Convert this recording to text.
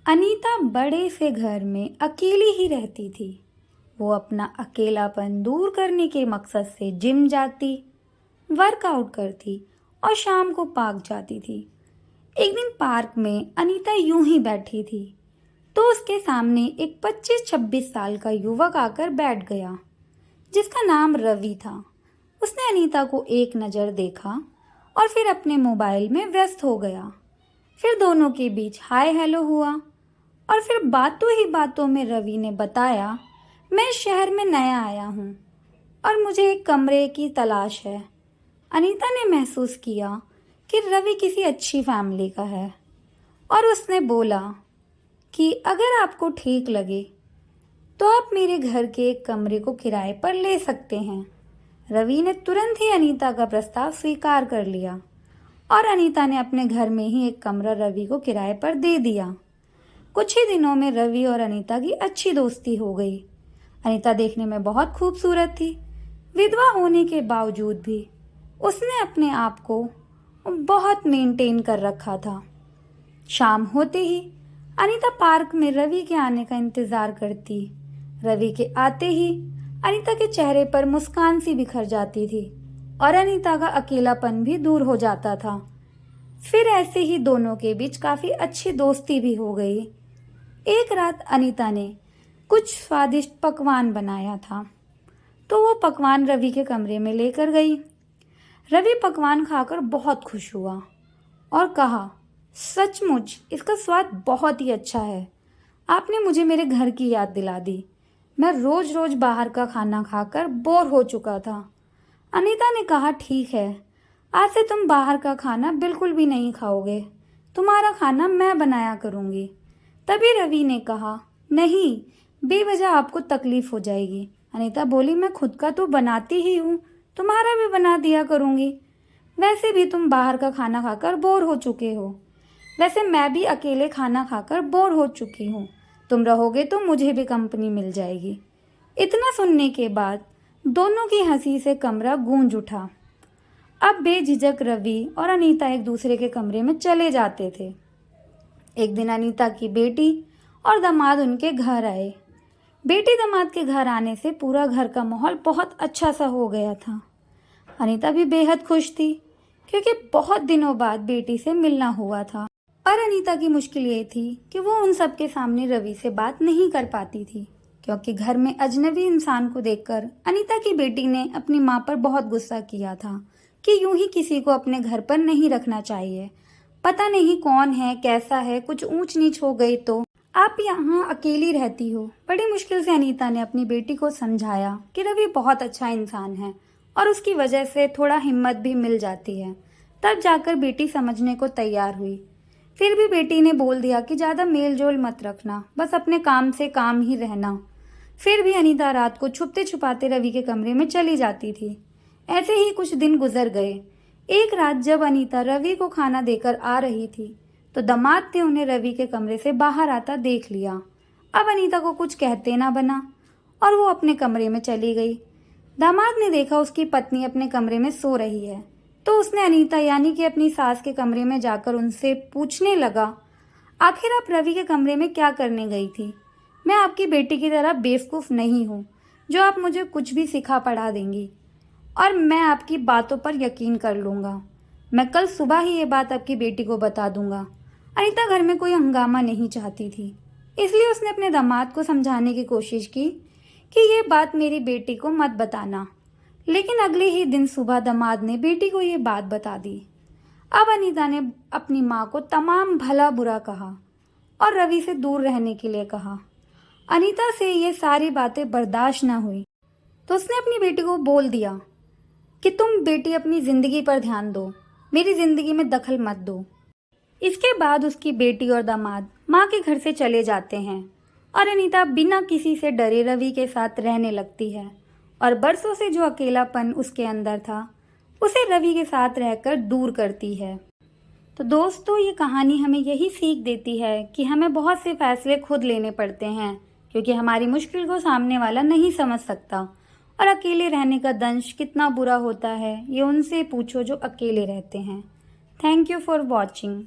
अनीता बड़े से घर में अकेली ही रहती थी। वो अपना अकेलापन दूर करने के मकसद से जिम जाती, वर्कआउट करती और शाम को पार्क जाती थी। एक दिन पार्क में अनीता यूं ही बैठी थी तो उसके सामने एक 25-26 साल का युवक आकर बैठ गया, जिसका नाम रवि था। उसने अनीता को एक नज़र देखा और फिर अपने मोबाइल में व्यस्त हो गया। फिर दोनों के बीच हाय हेलो हुआ और फिर बातों ही बातों में रवि ने बताया, मैं शहर में नया आया हूँ और मुझे एक कमरे की तलाश है। अनीता ने महसूस किया कि रवि किसी अच्छी फैमिली का है और उसने बोला कि अगर आपको ठीक लगे तो आप मेरे घर के एक कमरे को किराए पर ले सकते हैं। रवि ने तुरंत ही अनीता का प्रस्ताव स्वीकार कर लिया और अनीता ने अपने घर में ही एक कमरा रवि को किराए पर दे दिया। कुछ ही दिनों में रवि और अनीता की अच्छी दोस्ती हो गई। अनीता देखने में बहुत खूबसूरत थी। विधवा होने के बावजूद भी उसने अपने आप को बहुत मेंटेन कर रखा था। शाम होते ही अनीता पार्क में रवि के आने का इंतजार करती। रवि के आते ही अनीता के चेहरे पर मुस्कान सी बिखर जाती थी और अनीता का अकेलापन भी दूर हो जाता था। फिर ऐसे ही दोनों के बीच काफी अच्छी दोस्ती भी हो गई। एक रात अनीता ने कुछ स्वादिष्ट पकवान बनाया था तो वो पकवान रवि के कमरे में लेकर गई। रवि पकवान खाकर बहुत खुश हुआ और कहा, सचमुच इसका स्वाद बहुत ही अच्छा है। आपने मुझे मेरे घर की याद दिला दी। मैं रोज रोज बाहर का खाना खाकर बोर हो चुका था। अनीता ने कहा, ठीक है, आज से तुम बाहर का खाना बिल्कुल भी नहीं खाओगे। तुम्हारा खाना मैं बनाया करूँगी। तभी रवि ने कहा, नहीं, बेवजह आपको तकलीफ हो जाएगी। अनीता बोली, मैं खुद का तो बनाती ही हूँ, तुम्हारा भी बना दिया करूँगी। वैसे भी तुम बाहर का खाना खाकर बोर हो चुके हो। वैसे मैं भी अकेले खाना खाकर बोर हो चुकी हूँ। तुम रहोगे तो मुझे भी कंपनी मिल जाएगी। इतना सुनने के बाद दोनों की हंसी से कमरा गूंज उठा। अब बेझिझक रवि और अनीता एक दूसरे के कमरे में चले जाते थे। एक दिन अनीता की बेटी और दामाद उनके घर आए। बेटी दामाद के घर आने से पूरा घर का माहौल बहुत अच्छा सा हो गया था। अनीता भी बेहद खुश थी क्योंकि बहुत दिनों बाद बेटी से मिलना हुआ था। और अनीता की मुश्किल ये थी कि वो उन सब के सामने रवि से बात नहीं कर पाती थी क्योंकि घर में अजनबी इंसान को देखकर अनीता की बेटी ने अपनी माँ पर बहुत गुस्सा किया था कि यूं ही किसी को अपने घर पर नहीं रखना चाहिए। पता नहीं कौन है, कैसा है, कुछ ऊंच नीच हो गई तो आप यहाँ अकेली रहती हो। बड़ी मुश्किल से अनीता ने अपनी बेटी को समझाया कि रवि बहुत अच्छा इंसान है और उसकी वजह से थोड़ा हिम्मत भी मिल जाती है। तब जाकर बेटी समझने को तैयार हुई। फिर भी बेटी ने बोल दिया कि ज़्यादा मेल जोल मत रखना, बस अपने काम से काम ही रहना। फिर भी अनीता रात को छुपते छुपाते रवि के कमरे में चली जाती थी। ऐसे ही कुछ दिन गुजर गए। एक रात जब अनीता रवि को खाना देकर आ रही थी तो दामाद ने उन्हें रवि के कमरे से बाहर आता देख लिया। अब अनीता को कुछ कहते ना बना और वो अपने कमरे में चली गई। दामाद ने देखा उसकी पत्नी अपने कमरे में सो रही है तो उसने अनीता यानी कि अपनी सास के कमरे में जाकर उनसे पूछने लगा, आखिर आप रवि के कमरे में क्या करने गई थी? मैं आपकी बेटी की तरह बेवकूफ़ नहीं हूँ जो आप मुझे कुछ भी सिखा पढ़ा देंगी और मैं आपकी बातों पर यकीन कर लूँगा। मैं कल सुबह ही ये बात आपकी बेटी को बता दूँगा। अनीता घर में कोई हंगामा नहीं चाहती थी, इसलिए उसने अपने दामाद को समझाने की कोशिश की कि ये बात मेरी बेटी को मत बताना। लेकिन अगले ही दिन सुबह दामाद ने बेटी को ये बात बता दी। अब अनीता ने अपनी माँ को तमाम भला बुरा कहा और रवि से दूर रहने के लिए कहा। अनीता से ये सारी बातें बर्दाश्त न हुई तो उसने अपनी बेटी को बोल दिया कि तुम बेटी अपनी ज़िंदगी पर ध्यान दो, मेरी ज़िंदगी में दखल मत दो। इसके बाद उसकी बेटी और दामाद माँ के घर से चले जाते हैं और अनीता बिना किसी से डरे रवि के साथ रहने लगती है और बरसों से जो अकेलापन उसके अंदर था उसे रवि के साथ रहकर दूर करती है। तो दोस्तों, ये कहानी हमें यही सीख देती है कि हमें बहुत से फैसले खुद लेने पड़ते हैं क्योंकि हमारी मुश्किल को सामने वाला नहीं समझ सकता। और अकेले रहने का दंश कितना बुरा होता है ये उनसे पूछो जो अकेले रहते हैं। Thank you for watching.